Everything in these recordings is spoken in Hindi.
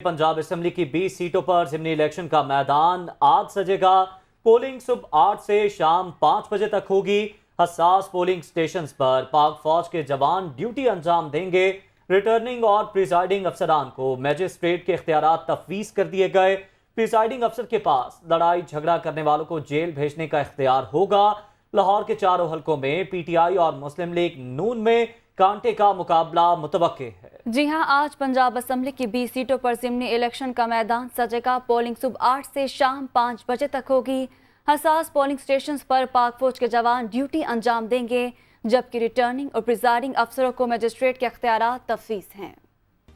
पंजाब असेंबली की 20 सीटों पर ज़िमनी इलेक्शन का मैदान आज सजेगा। पोलिंग सुबह 8 से शाम 5 बजे तक होगी। हसास पोलिंग स्टेशंस पर पाक फौज के जवान ड्यूटी अंजाम देंगे। रिटर्निंग और प्रिजाइडिंग अफसरान को मैजिस्ट्रेट के इख्तियारात तफवीज़ कर दिए गए। प्रिजाइडिंग अफसर के पास लड़ाई झगड़ा करने वालों को जेल भेजने का इख्तियार होगा। लाहौर के चारों हलकों में PTI और मुस्लिम लीग नून में कांटे का मुकाबला मुतवक्के है। जी हां, आज पंजाब असेंबली की 20 सीटों पर ज़िमनी इलेक्शन का मैदान सजेगा। पोलिंग सुबह 8 से शाम 5 बजे तक होगी। हसास पोलिंग स्टेशंस पर पाक फौज के जवान ड्यूटी अंजाम देंगे, जबकि रिटर्निंग और प्रिजाइडिंग अफसरों को मजिस्ट्रेट के इख्तियारात तफवीज़ हैं।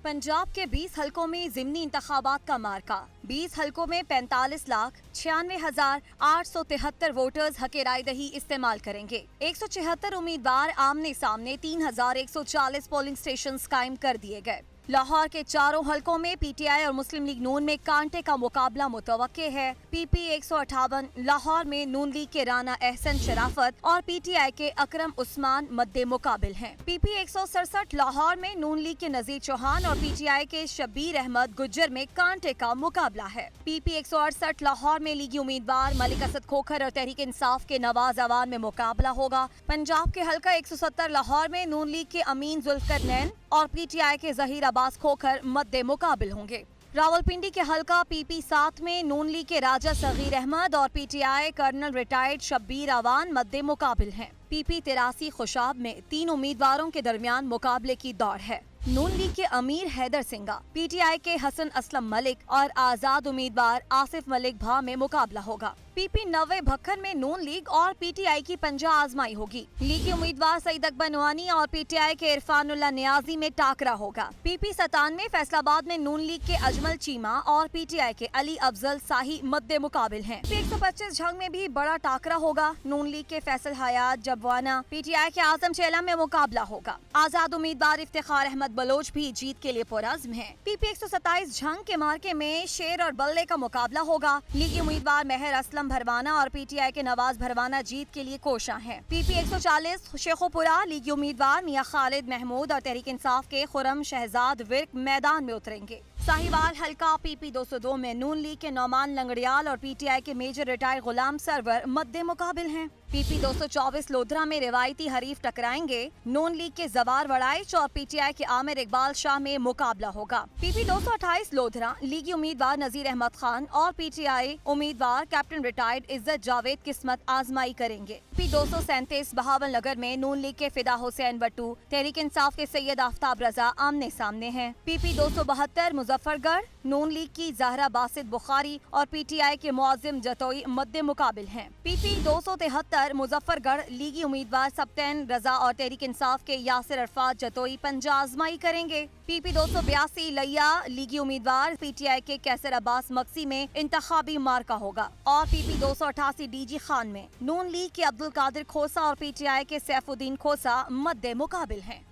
पंजाब के 20 हलकों में ज़िमनी इंतखाबात का मार्का। 20 हलकों में 45,96,873 वोटर्स हक़ राय दही इस्तेमाल करेंगे। 176 उम्मीदवार आमने सामने 3,140 पोलिंग स्टेशंस कायम कर दिए गए। लाहौर के चारों हलकों में PTI और मुस्लिम लीग नून में कांटे का मुकाबला मुतवक्के है। PP 158 लाहौर में नून लीग के राना एहसन शराफत और PTI के अकरम उस्मान मद्दे मुकाबिल हैं। PP 167 लाहौर में नून लीग के नजीर चौहान और PTI के शब्बीर अहमद गुज्जर में कांटे का मुकाबला है। PP 168 लाहौर में लीगी उम्मीदवार मलिक असद खोखर और तहरीक इंसाफ के नवाज अवान में मुकाबला होगा। पंजाब के हल्का 170 लाहौर में नून लीग के अमीन जुल्फकर नैन और PTI के जहीर अब्बास खोखर मद्दे मुकाबिल होंगे। रावलपिंडी के हल्का PP 7 में नून लीग के राजा सगीर अहमद और PTI colonel retired Shabbir Awan मद्दे मुकाबिल हैं। PP 83 खुशाब में 3 उम्मीदवारों के दरमियान मुकाबले की दौड़ है। नून लीग के अमीर हैदर सिंगा, PTI के हसन असलम मलिक और आजाद उम्मीदवार आसिफ मलिक भा में मुकाबला होगा। PP 90 भक्खन में नून लीग और PTI की पंजा आजमाई होगी। लीगी उम्मीदवार सईद अकबर नवानी और PTI के इरफानुल्लाह नियाजी में टाकरा होगा। PP 97 फैसलाबाद में नून लीग के अजमल चीमा और PTI के अली अफजल शाही मद्दे मुकाबिल हैं। 125 झंग में भी बड़ा टाकरा होगा। नून लीग के फैसल हयात जबवाना PTI के आजम चेला में मुकाबला होगा। आजाद उम्मीदवार इफ्तिखार अहमद बलोच भी जीत के लिए पुरअज़्म है। PP 127 झंग के मार्के में शेर और बल्ले का मुकाबला होगा। लीगी उम्मीदवार मेहर असलम भरवाना और PTI के नवाज भरवाना जीत के लिए कोशां हैं। PP 140 शेखोपुरा लीगी उम्मीदवार मियां खालिद महमूद और तहरीक इंसाफ के खुरम शहजाद विर्क मैदान में उतरेंगे। साहिवाल हल्का PP 202 में नून लीग के नौमान लंगड़ियाल और PTI के मेजर रिटायर गुलाम सरवर मद्दे मुकाबिल हैं। PP 224 लोधरा में रिवायती हरीफ टकराएंगे। नून लीग के जवार वड़ाइच और PTI के आमिर इकबाल शाह में मुकाबला होगा। PP 228 लोधरा लीगी उम्मीदवार नजीर अहमद खान और PTI उम्मीदवार कैप्टन रिटायर्ड इज्जत जावेद किस्मत आजमाई करेंगे। PP 237 बहावल नगर में नून लीग के फिदा हुसैन बट्टू तहरीक इंसाफ के सैयद आफ्ताब रजा आमने सामने हैं। PP 272 मुजफ्फरगढ़ नून लीग की जहरा बासित बुखारी और PTI के मुआजिम जतोई मद्दे मुकाबिल हैं। PP 273 मुजफ्फरगढ़ लीगी उम्मीदवार सप्तैन रजा और तहरीक इंसाफ के यासिर अरफात जतोई पंजा आजमाई करेंगे। PP 282 लिया लीगी उम्मीदवार PTI के कैसर अब्बास मक्सी में इंतखाबी मार्का होगा और PP 288 DG खान में नून लीग के अब्दुल कादिर खोसा और PTI के सैफुद्दीन खोसा मद्दे मुकाबिल हैं।